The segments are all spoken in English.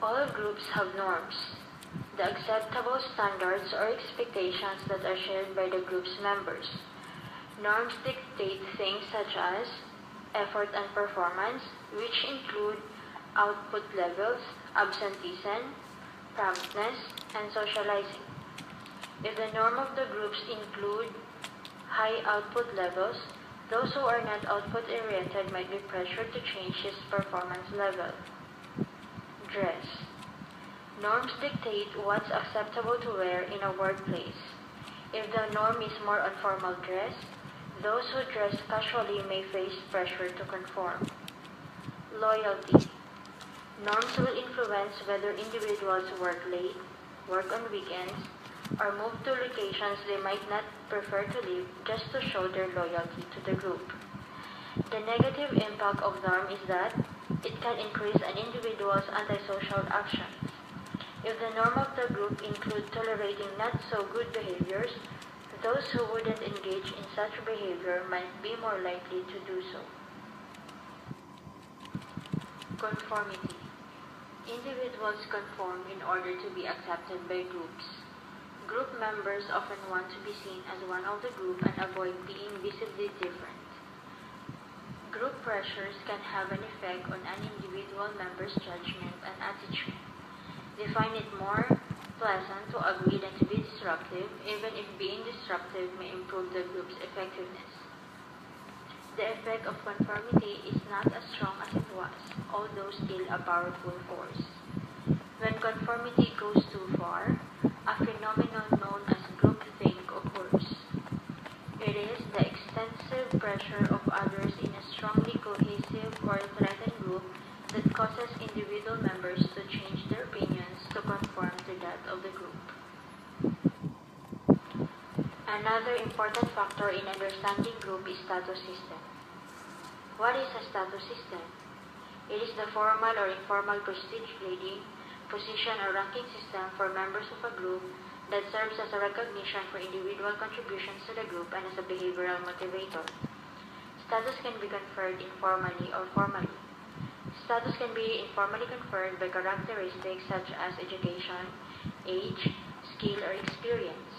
All groups have norms, the acceptable standards or expectations that are shared by the group's members. Norms dictate things such as effort and performance, which include output levels, absenteeism, promptness, and socializing. If the norm of the groups include high output levels, those who are not output-oriented might be pressured to change his performance level. Dress. Norms dictate what's acceptable to wear in a workplace. If the norm is more on formal dress, those who dress casually may face pressure to conform. Loyalty. Norms will influence whether individuals work late, work on weekends, or move to locations they might not prefer to live just to show their loyalty to the group. The negative impact of norm is that it can increase an individual's antisocial actions. If the norm of the group include tolerating not so good behaviors, those who wouldn't engage in such behavior might be more likely to do so. Conformity. Individuals conform in order to be accepted by groups. Group members often want to be seen as one of the group and avoid being visibly different. Group pressures can have an effect on an individual member's judgment and attitude. They find it more pleasant to agree than to be disruptive, even if being disruptive may improve the group's effectiveness. The effect of conformity is not as strong as it was, although still a powerful force. When conformity goes too far, a phenomenon known as groupthink occurs. It is the extensive pressure of others in a strongly cohesive or threatened group that causes individual members to change their opinions to conform to that of the group. Another important factor in understanding group is status system. What is a status system? It is the formal or informal prestige grading, position or ranking system for members of a group that serves as a recognition for individual contributions to the group and as a behavioral motivator. Status can be conferred informally or formally. Status can be informally conferred by characteristics such as education, age, skill, or experience.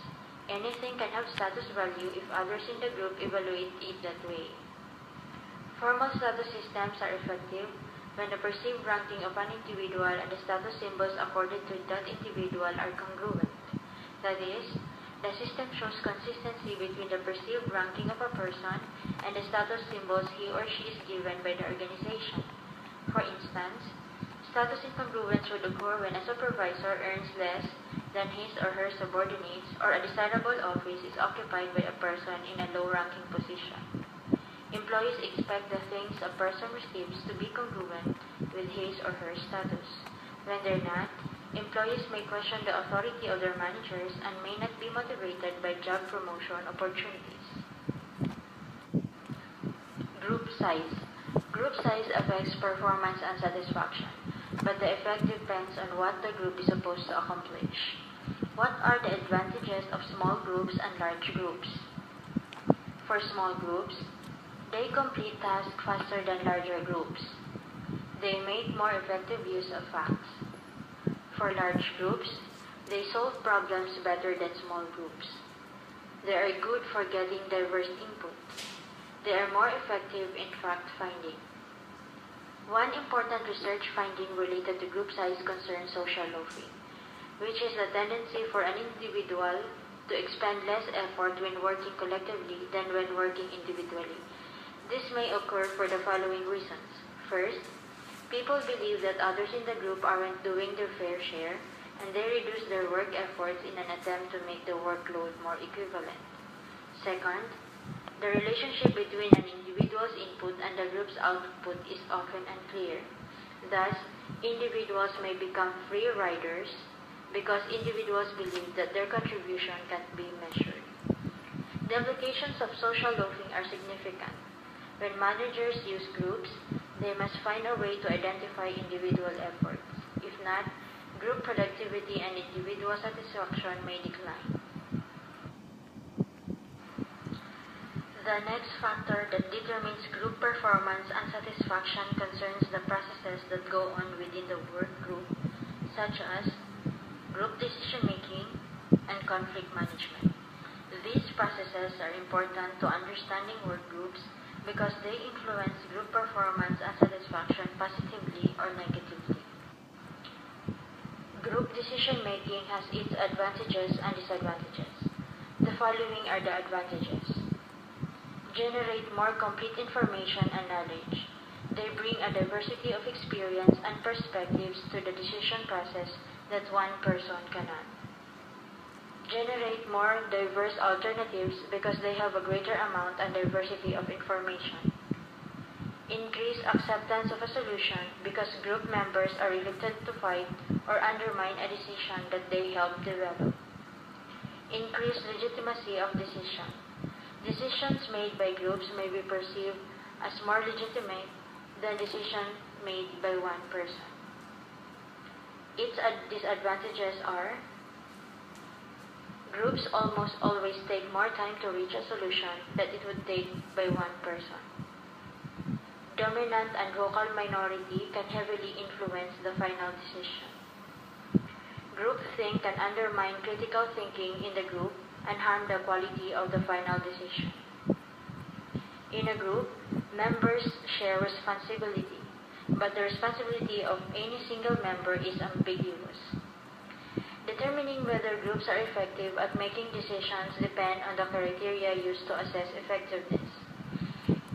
Anything can have status value if others in the group evaluate it that way. Formal status systems are effective when the perceived ranking of an individual and the status symbols accorded to that individual are congruent. That is, the system shows consistency between the perceived ranking of a person and the status symbols he or she is given by the organization. For instance, status incongruence would occur when a supervisor earns less than his or her subordinates or a desirable office is occupied by a person in a low-ranking position. Employees expect the things a person receives to be congruent with his or her status. When they're not, employees may question the authority of their managers and may not be motivated by job promotion opportunities. Group size. Group size affects performance and satisfaction, but the effect depends on what the group is supposed to accomplish. What are the advantages of small groups and large groups? For small groups, they complete tasks faster than larger groups. They make more effective use of facts. For large groups, they solve problems better than small groups. They are good for getting diverse input. They are more effective in fact-finding. One important research finding related to group size concerns social loafing, which is the tendency for an individual to expend less effort when working collectively than when working individually. This may occur for the following reasons. First, people believe that others in the group aren't doing their fair share, and they reduce their work efforts in an attempt to make the workload more equivalent. Second, the relationship between an individual's input and the group's output is often unclear. Thus, individuals may become free riders because individuals believe that their contribution can't be measured. The implications of social loafing are significant. When managers use groups, they must find a way to identify individual efforts. If not, group productivity and individual satisfaction may decline. The next factor that determines group performance and satisfaction concerns the processes that go on within the work group such as group decision-making and conflict management. These processes are important to understanding work groups because they influence group performance and satisfaction positively or negatively. Group decision-making has its advantages and disadvantages. The following are the advantages. Generate more complete information and knowledge. They bring a diversity of experience and perspectives to the decision process that one person cannot. Generate more diverse alternatives because they have a greater amount and diversity of information. Increase acceptance of a solution because group members are reluctant to fight or undermine a decision that they helped develop. Increase legitimacy of decision. Decisions made by groups may be perceived as more legitimate than decisions made by one person. Its disadvantages are: groups almost always take more time to reach a solution than it would take by one person. Dominant and vocal minority can heavily influence the final decision. Groupthink can undermine critical thinking in the group and harm the quality of the final decision. In a group, members share responsibility, but the responsibility of any single member is ambiguous. Determining whether groups are effective at making decisions depend on the criteria used to assess effectiveness.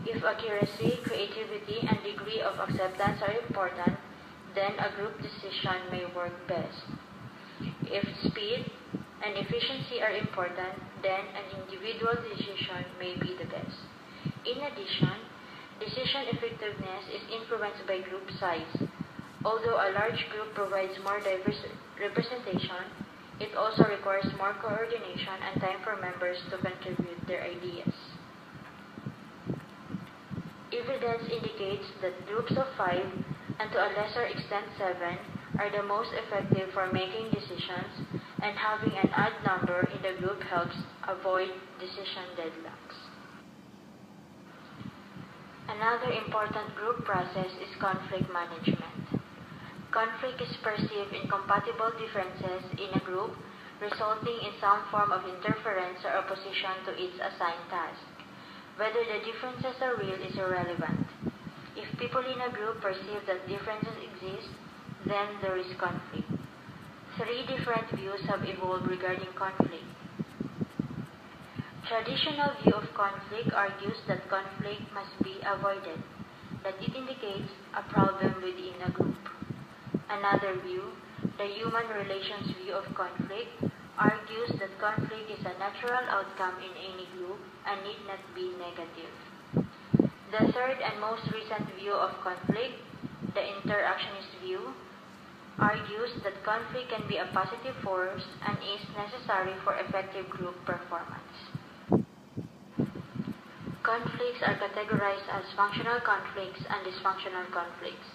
If accuracy, creativity, and degree of acceptance are important, then a group decision may work best. If speed and efficiency are important, then an individual decision may be the best. In addition, decision effectiveness is influenced by group size. Although a large group provides more diverse representation, it also requires more coordination and time for members to contribute their ideas. Evidence indicates that groups of 5, and to a lesser extent 7, are the most effective for making decisions, and having an odd number in the group helps avoid decision deadlocks. Another important group process is conflict management. Conflict is perceived incompatible differences in a group, resulting in some form of interference or opposition to its assigned task. Whether the differences are real is irrelevant. If people in a group perceive that differences exist, then there is conflict. 3 different views have evolved regarding conflict. Traditional view of conflict argues that conflict must be avoided, that it indicates a problem within a group. Another view, the human relations view of conflict, argues that conflict is a natural outcome in any group and need not be negative. The third and most recent view of conflict, the interactionist view, argues that conflict can be a positive force and is necessary for effective group performance. Conflicts are categorized as functional conflicts and dysfunctional conflicts.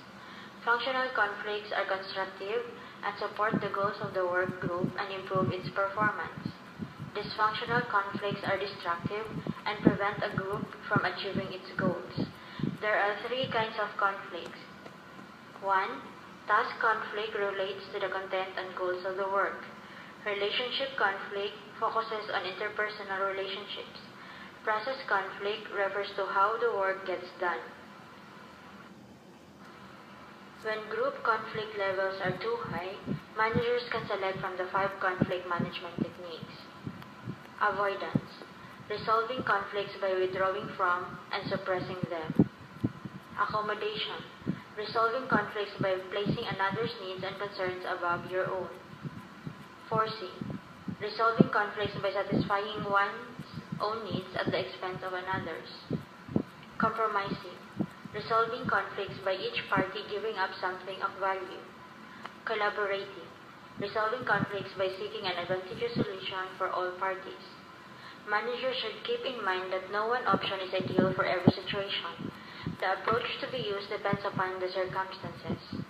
Functional conflicts are constructive and support the goals of the work group and improve its performance. Dysfunctional conflicts are destructive and prevent a group from achieving its goals. There are 3 kinds of conflicts. 1. Task conflict relates to the content and goals of the work. Relationship conflict focuses on interpersonal relationships. Process conflict refers to how the work gets done. When group conflict levels are too high, managers can select from the 5 conflict management techniques. Avoidance. Resolving conflicts by withdrawing from and suppressing them. Accommodation. Resolving conflicts by placing another's needs and concerns above your own. Forcing. Resolving conflicts by satisfying one's own needs at the expense of another's. Compromising. Resolving conflicts by each party giving up something of value. Collaborating. Resolving conflicts by seeking an advantageous solution for all parties. Managers should keep in mind that no one option is ideal for every situation. The approach to be used depends upon the circumstances.